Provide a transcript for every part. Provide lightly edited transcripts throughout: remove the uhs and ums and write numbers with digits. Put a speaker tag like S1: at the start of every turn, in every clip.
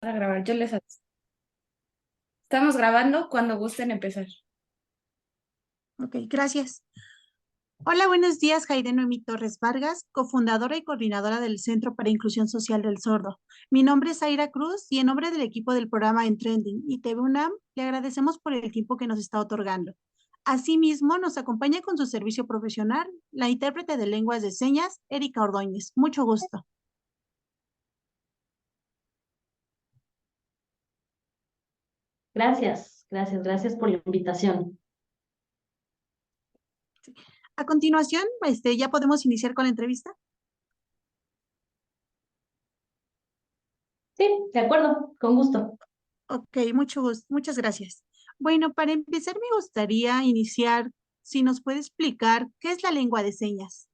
S1: a grabar, yo les aviso. Estamos grabando cuando gusten empezar.
S2: Ok, gracias. Hola, buenos días, Jaide Noemí Torres Vargas, cofundadora y coordinadora del Centro para Inclusión Social del Sordo. Mi nombre es Aira Cruz y en nombre del equipo del programa En Trending y TV UNAM, le agradecemos por el tiempo que nos está otorgando. Asimismo, nos acompaña con su servicio profesional la intérprete de lenguas de señas, Erika Ordóñez. Mucho gusto.
S3: Gracias por la invitación.
S2: A continuación, ya podemos iniciar con la entrevista.
S3: Sí, de acuerdo, con gusto.
S2: Ok, mucho gusto, muchas gracias. Bueno, para empezar me gustaría iniciar, si nos puede explicar qué es la lengua de señas.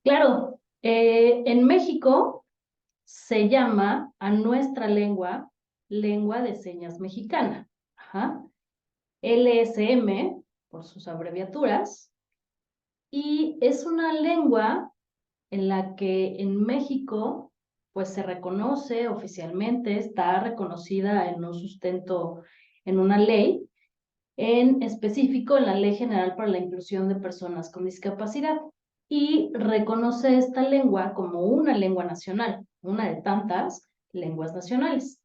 S3: Claro, en México se llama a nuestra lengua lengua de señas mexicana. Ajá. LSM, por sus abreviaturas, y es una lengua en la que en México pues se reconoce oficialmente, está reconocida en un sustento, en una ley, en específico en la Ley General para la Inclusión de Personas con Discapacidad, y reconoce esta lengua como una lengua nacional, una de tantas lenguas nacionales.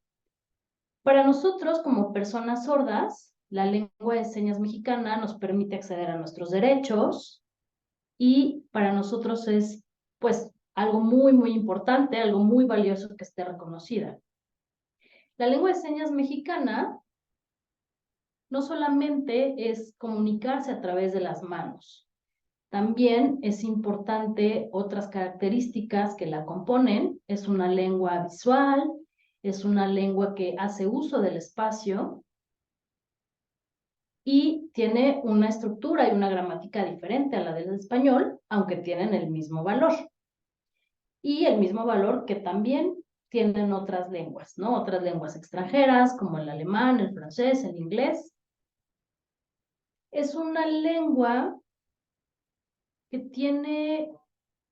S3: Para nosotros, como personas sordas, la lengua de señas mexicana nos permite acceder a nuestros derechos y para nosotros es, pues, algo muy importante, algo muy valioso que esté reconocida. La lengua de señas mexicana no solamente es comunicarse a través de las manos, también es importante otras características que la componen. Es una lengua visual, es una lengua que hace uso del espacio y tiene una estructura y una gramática diferente a la del español, aunque tienen el mismo valor. Y el mismo valor que también tienen otras lenguas, ¿no? Otras lenguas extranjeras como el alemán, el francés, el inglés. Es una lengua que tiene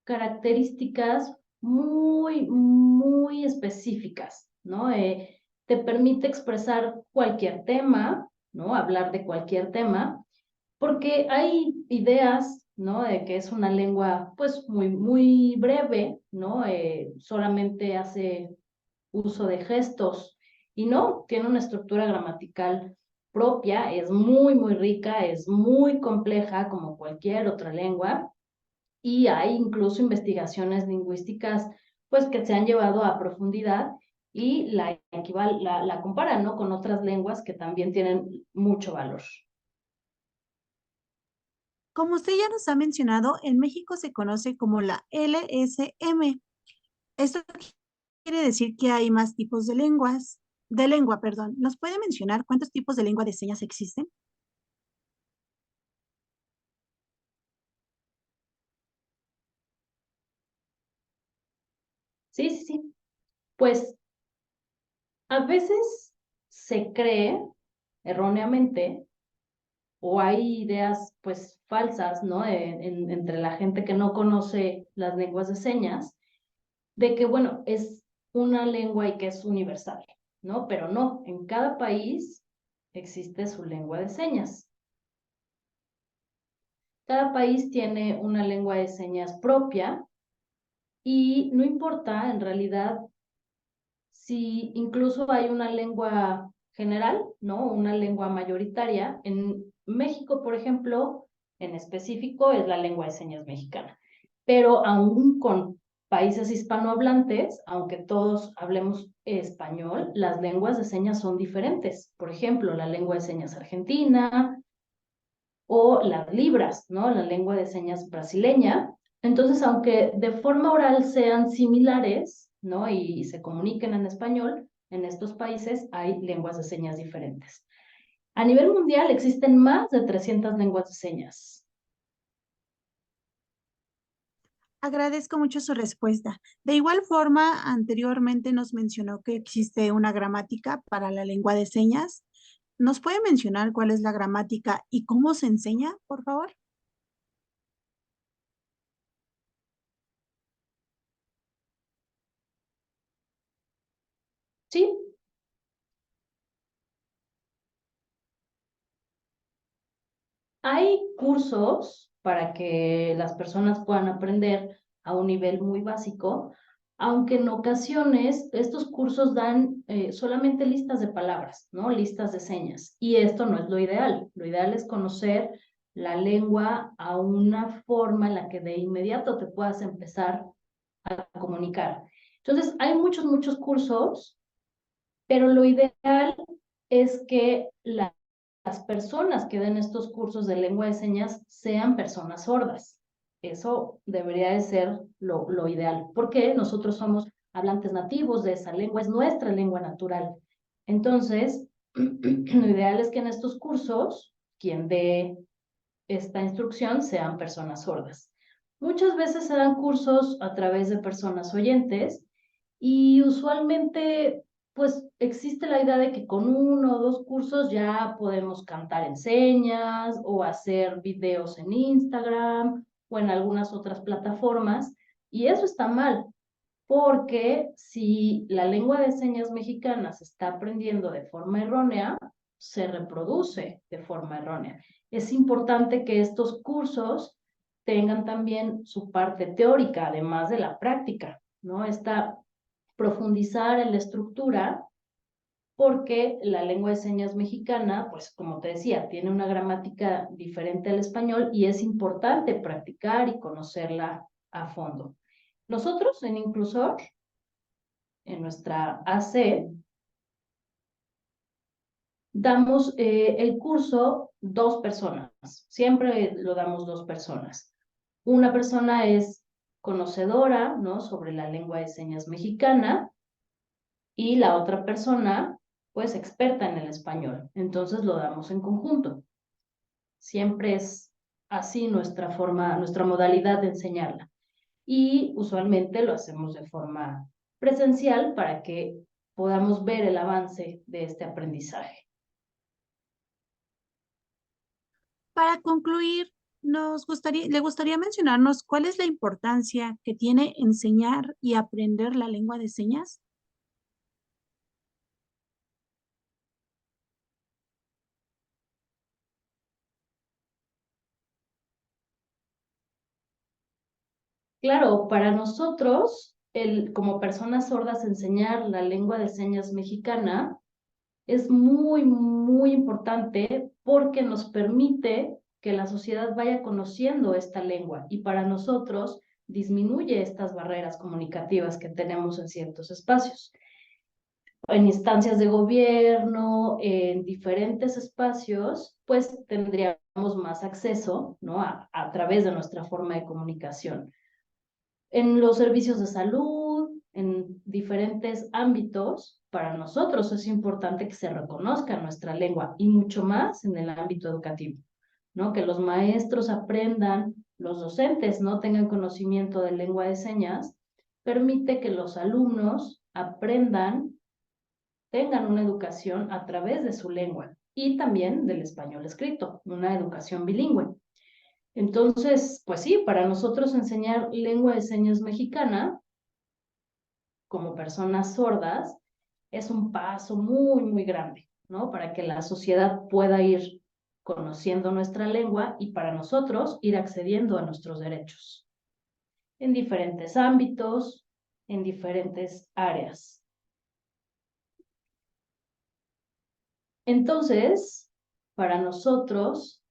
S3: características muy específicas, ¿no? Te permite expresar cualquier tema, ¿no? Hablar de cualquier tema, porque hay ideas, ¿no? De que es una lengua, pues, muy breve, ¿no? Solamente hace uso de gestos, y no, tiene una estructura gramatical propia, es muy rica, es muy compleja como cualquier otra lengua, y hay incluso investigaciones lingüísticas pues que se han llevado a profundidad y la comparan, ¿no? Con otras lenguas que también tienen mucho valor.
S2: Como usted ya nos ha mencionado, en México se conoce como la LSM. Esto quiere decir que hay más tipos de lengua, perdón. ¿Nos puede mencionar cuántos tipos de lengua de señas existen?
S3: Sí. Pues a veces se cree erróneamente o hay ideas pues falsas, ¿no? Entre la gente que no conoce las lenguas de señas, de que, bueno, es una lengua y que es universal, ¿no? Pero no, en cada país existe su lengua de señas. Cada país tiene una lengua de señas propia y no importa en realidad si incluso hay una lengua general, ¿no? Una lengua mayoritaria. En México, por ejemplo, en específico es la lengua de señas mexicana. Pero aún con países hispanohablantes, aunque todos hablemos español, las lenguas de señas son diferentes. Por ejemplo, la lengua de señas argentina o las libras, ¿no? La lengua de señas brasileña. Entonces, aunque de forma oral sean similares, ¿no? Y se comuniquen en español, en estos países hay lenguas de señas diferentes. A nivel mundial existen más de 300 lenguas de señas.
S2: Agradezco mucho su respuesta. De igual forma, anteriormente nos mencionó que existe una gramática para la lengua de señas. ¿Nos puede mencionar cuál es la gramática y cómo se enseña, por favor?
S3: Sí, hay cursos para que las personas puedan aprender a un nivel muy básico, aunque en ocasiones estos cursos dan solamente listas de palabras, ¿no? Listas de señas. Y esto no es lo ideal. Lo ideal es conocer la lengua a una forma en la que de inmediato te puedas empezar a comunicar. Entonces, hay muchos cursos, pero lo ideal es que las personas que den estos cursos de lengua de señas sean personas sordas. Eso debería de ser lo ideal, porque nosotros somos hablantes nativos de esa lengua, es nuestra lengua natural. Entonces, lo ideal es que en estos cursos, quien dé esta instrucción sean personas sordas. Muchas veces se dan cursos a través de personas oyentes y usualmente pues existe la idea de que con 1 o 2 cursos ya podemos cantar en señas o hacer videos en Instagram o en algunas otras plataformas, y eso está mal, porque si la lengua de señas mexicana se está aprendiendo de forma errónea, se reproduce de forma errónea. Es importante que estos cursos tengan también su parte teórica, además de la práctica, ¿no? Profundizar en la estructura, porque la lengua de señas mexicana, pues como te decía, tiene una gramática diferente al español y es importante practicar y conocerla a fondo. Nosotros en Inclusor, en nuestra AC, damos el curso 2 personas, siempre lo damos 2 personas. Una persona es conocedora, ¿no?, sobre la lengua de señas mexicana, y la otra persona, pues, experta en el español. Entonces lo damos en conjunto. Siempre es así nuestra forma, nuestra modalidad de enseñarla. Y usualmente lo hacemos de forma presencial para que podamos ver el avance de este aprendizaje.
S2: Para concluir, le gustaría mencionarnos cuál es la importancia que tiene enseñar y aprender la lengua de señas.
S3: Claro, para nosotros, como personas sordas, enseñar la lengua de señas mexicana es muy importante porque nos permite que la sociedad vaya conociendo esta lengua, y para nosotros disminuye estas barreras comunicativas que tenemos en ciertos espacios. En instancias de gobierno, en diferentes espacios, pues tendríamos más acceso, ¿no?, a través de nuestra forma de comunicación. En los servicios de salud, en diferentes ámbitos, para nosotros es importante que se reconozca nuestra lengua, y mucho más en el ámbito educativo, ¿no? Que los maestros aprendan, los docentes no tengan conocimiento de lengua de señas, permite que los alumnos aprendan, tengan una educación a través de su lengua y también del español escrito, una educación bilingüe. Entonces, pues sí, para nosotros enseñar lengua de señas mexicana como personas sordas es un paso muy grande, ¿no? Para que la sociedad pueda ir conociendo nuestra lengua y para nosotros ir accediendo a nuestros derechos en diferentes ámbitos, en diferentes áreas. Entonces, para nosotros,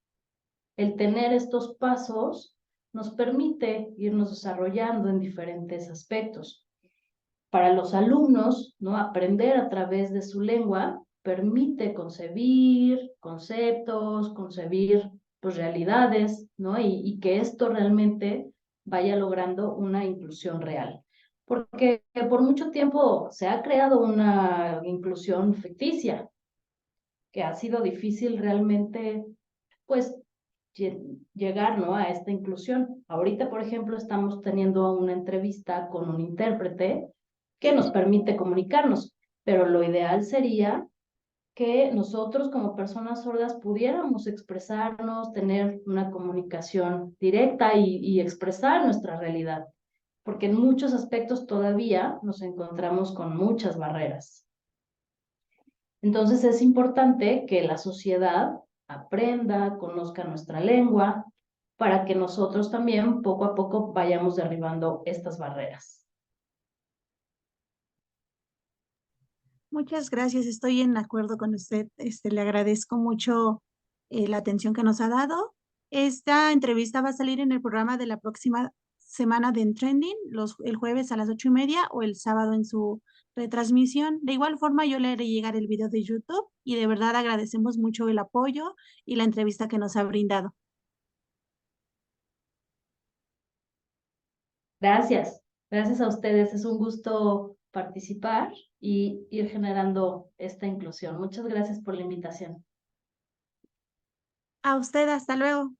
S3: el tener estos pasos nos permite irnos desarrollando en diferentes aspectos. Para los alumnos, ¿no?, aprender a través de su lengua permite concebir conceptos, concebir, pues, realidades, ¿no? Y que esto realmente vaya logrando una inclusión real. Porque por mucho tiempo se ha creado una inclusión ficticia, que ha sido difícil realmente, pues, llegar, ¿no?, a esta inclusión. Ahorita, por ejemplo, estamos teniendo una entrevista con un intérprete que nos permite comunicarnos, pero lo ideal sería que nosotros como personas sordas pudiéramos expresarnos, tener una comunicación directa y expresar nuestra realidad, porque en muchos aspectos todavía nos encontramos con muchas barreras. Entonces es importante que la sociedad aprenda, conozca nuestra lengua, para que nosotros también poco a poco vayamos derribando estas barreras.
S2: Muchas gracias, estoy en acuerdo con usted. Le agradezco mucho la atención que nos ha dado. Esta entrevista va a salir en el programa de la próxima semana de En Trending, el jueves a las 8:30 o el sábado en su retransmisión. De igual forma, yo le haré llegar el video de YouTube y de verdad agradecemos mucho el apoyo y la entrevista que nos ha brindado.
S3: Gracias, gracias a ustedes. Es un gusto participar y ir generando esta inclusión. Muchas gracias por la invitación.
S2: A usted, hasta luego.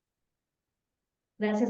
S3: Gracias.